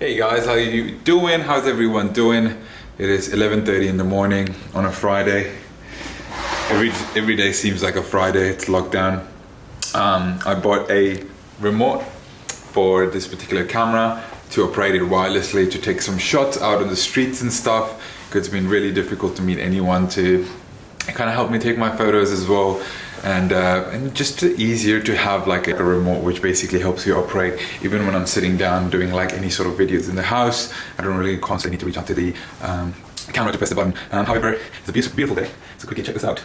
Hey guys, how you doing? How's everyone doing? It is 11:30 in the morning on a Friday. Every day seems like a Friday. It's lockdown. I bought a remote for this particular camera to operate it wirelessly to take some shots out on the streets and stuff. Because it's been really difficult to meet anyone to kind of help me take my photos as well. And just easier to have like a remote which basically helps you operate even when I'm sitting down doing like any sort of videos in the house. I don't really constantly need to reach out to the camera to press the button. However, it's a beautiful day, so quickly check this out.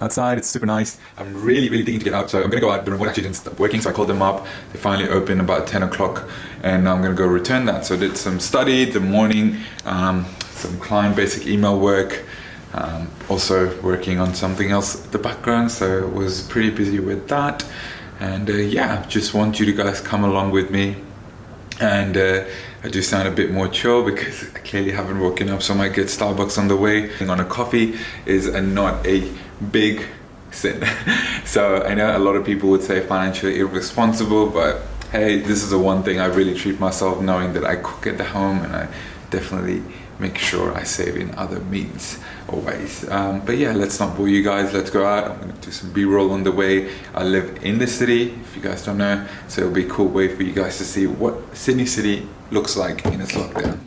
Outside it's super nice. I'm really digging to get out, so I'm gonna go out. The remote actually didn't stop working, so I called them up. They finally opened about 10 o'clock and I'm gonna go return that. So I did some study the morning, some client basic email work. Also working on something else in the background, so was pretty busy with that. And yeah, just want you to guys come along with me. And I do sound a bit more chill because I clearly haven't woken up, so I might get Starbucks on the way. On a coffee is not a big sin. So I know a lot of people would say financially irresponsible, but hey, this is the one thing I really treat myself, knowing that I cook at the home and I definitely make sure I save in other means or ways. But yeah, let's not bore you guys. Let's go out. I'm gonna do some B-roll on the way. I live in the city, if you guys don't know, so it'll be a cool way for you guys to see what Sydney City looks like in its lockdown.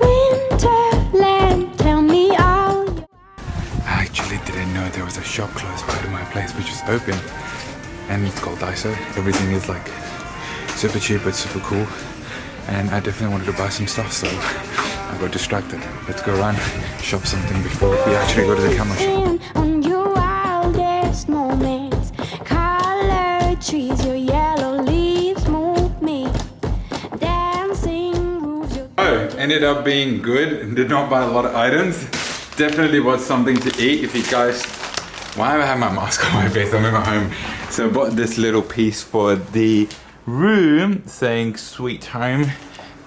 Winterland, tell me all. I actually didn't know there was a shop close by to my place which is open, and it's called Daiso. Everything is like super cheap but super cool. And I definitely wanted to buy some stuff, so I got distracted. Let's go around, shop something before we actually go to the camera shop. On your wildest moments, colored trees, your yellow leaves move me. Dancing moves your... Oh, ended up being good. Did not buy a lot of items. Definitely bought something to eat. If you guys... Why have I had my mask on my face? I'm in my home. So I bought this little piece for the room saying sweet home.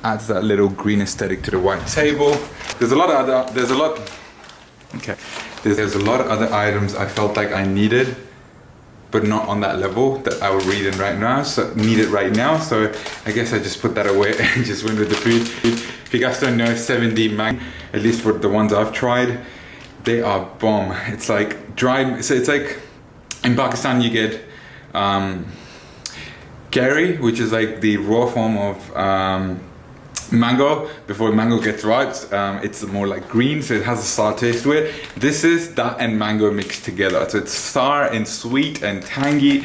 Adds that little green aesthetic to the white table. There's a lot of other there's a lot of other items I felt like I needed, but not on that level that I will read in right now, so need it right now. So I guess I just put that away and just went with the food. If you guys don't know 7D Mag, at least for the ones I've tried, they are bomb. It's like dried, so it's like in Pakistan you get Gary, which is like the raw form of mango before mango gets ripe. It's more like green, so it has a sour taste to it. This is that and mango mixed together, so it's sour and sweet and tangy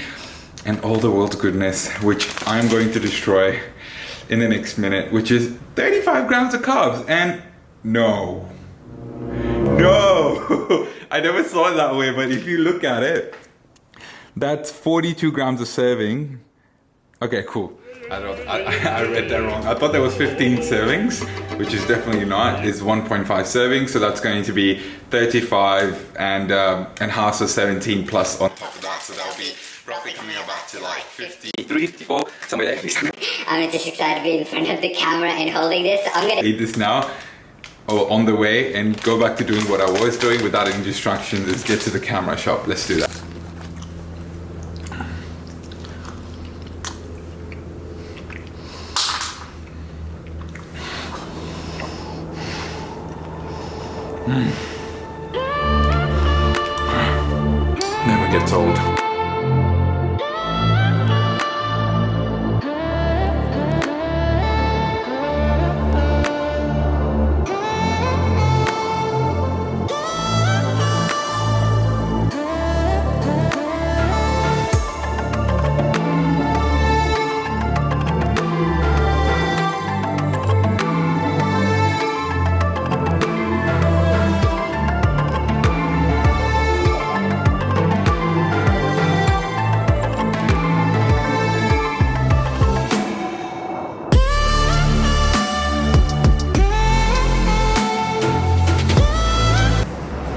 and all the world's goodness, which I'm going to destroy in the next minute, which is 35 grams of carbs. And no, I never saw it that way, but if you look at it, that's 42 grams a serving. Okay, cool. I read that wrong. I thought there was 15 servings, which is definitely not. It's 1.5 servings, so that's going to be 35 and half, so 17 plus on top of that. So that'll be roughly coming back to like 53, 54, somewhere there at least. I'm just excited to be in front of the camera and holding this. I'm gonna Eat this now, or on the way, and go back to doing what I was doing without any distractions. Is get to the camera shop. Let's do that. Never gets old.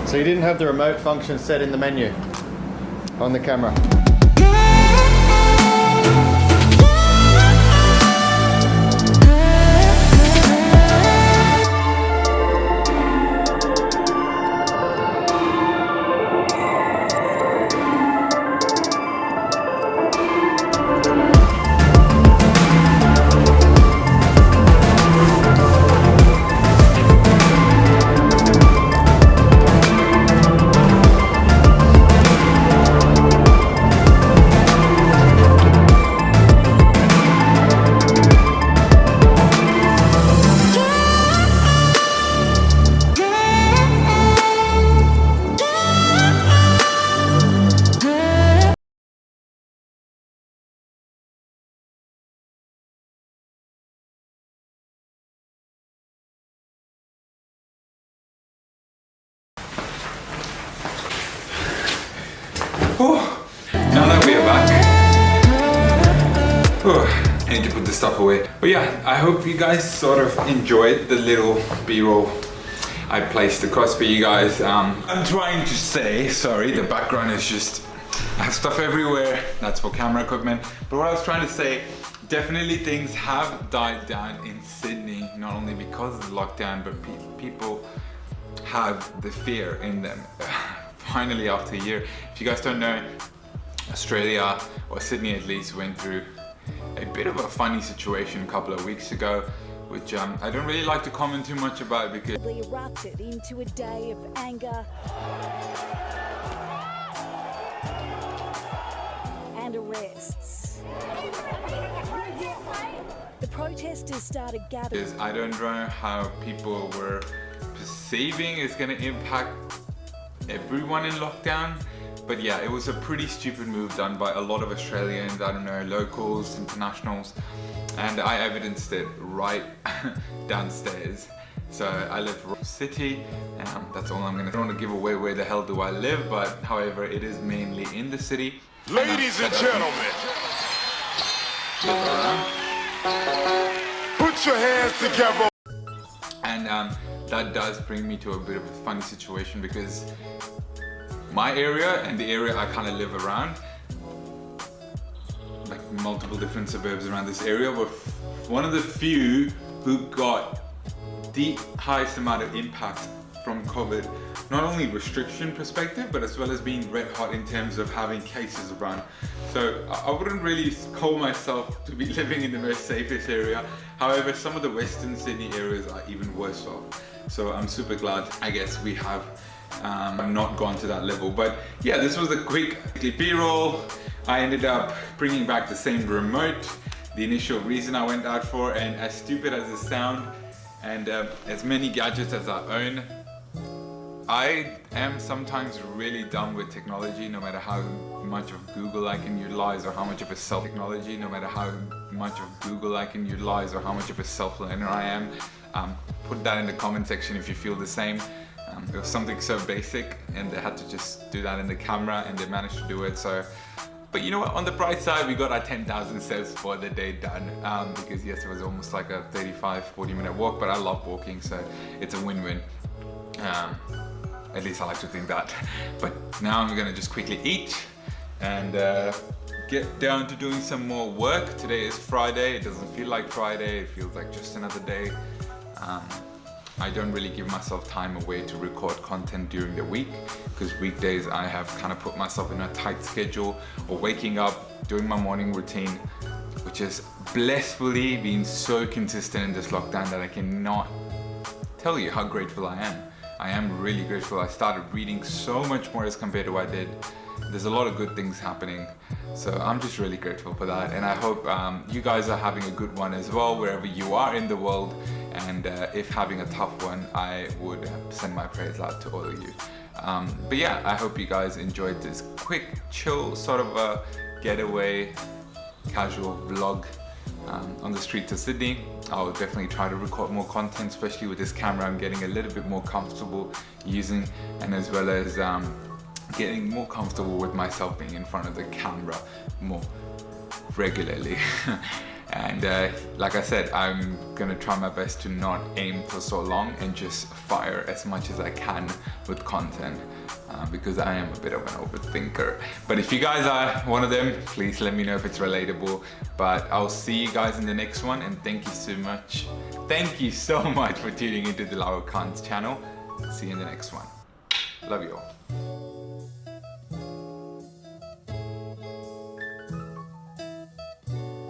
So you didn't have the remote function set in the menu on the camera? I need to put this stuff away. But yeah, I hope you guys sort of enjoyed the little B-roll I placed across for you guys. I'm trying to say, sorry, the background is just, I have stuff everywhere. That's for camera equipment. But what I was trying to say, definitely things have died down in Sydney, not only because of the lockdown, but people have the fear in them. Finally, after a year. If you guys don't know, Australia, or Sydney at least, went through a bit of a funny situation a couple of weeks ago, which I don't really like to comment too much about because erupted into a day of anger and arrests. The protesters started gathering. I don't know how people were perceiving it's going to impact everyone in lockdown. But yeah, it was a pretty stupid move done by a lot of Australians, I don't know, locals, internationals, and I evidenced it right downstairs. So I live in Rock City, and that's all I'm gonna. I don't want to give away where the hell do I live, but however, it is mainly in the city. Ladies and gentlemen, put your hands together. And that does bring me to a bit of a funny situation because my area and the area I kind of live around, like multiple different suburbs around this area, were one of the few who got the highest amount of impact from COVID, not only restriction perspective, but as well as being red hot in terms of having cases around. So I wouldn't really call myself to be living in the most safest area. However, some of the Western Sydney areas are even worse off. So I'm super glad, I guess, we have not gone to that level. But yeah, this was a quick B-roll. I ended up bringing back the same remote, the initial reason I went out for, and as stupid as it sounds, and as many gadgets as I own, I am sometimes really dumb with technology, no matter how much of Google I can utilize or how much of a self-technology, no matter how much of Google I can utilize or how much of a self-learner I am. Put that in the comment section if you feel the same. It was something so basic and they had to just do that in the camera and they managed to do it. So, but you know what, on the bright side, we got our 10,000 steps for the day done, because yes, it was almost like a 35-40 minute walk, but I love walking, so it's a win-win. At least I like to think that. But now I'm gonna just quickly eat and get down to doing some more work. Today is Friday. It doesn't feel like Friday. It feels like just another day. I don't really give myself time away to record content during the week because weekdays I have kind of put myself in a tight schedule or waking up, doing my morning routine, which has blissfully been so consistent in this lockdown that I cannot tell you how grateful I am. I am really grateful. I started reading so much more as compared to what I did. There's a lot of good things happening. So I'm just really grateful for that. And I hope you guys are having a good one as well, wherever you are in the world. And if having a tough one, I would send my prayers out to all of you. But yeah, I hope you guys enjoyed this quick, chill, sort of a getaway, casual vlog on the streets of Sydney. I'll definitely try to record more content, especially with this camera. I'm getting a little bit more comfortable using, and as well as getting more comfortable with myself being in front of the camera more regularly. And like I said, I'm gonna try my best to not aim for so long and just fire as much as I can with content, because I am a bit of an overthinker. But if you guys are one of them, please let me know if it's relatable. But I'll see you guys in the next one, and thank you so much. Thank you so much for tuning into the Lara Khan's channel. See you in the next one. Love you all.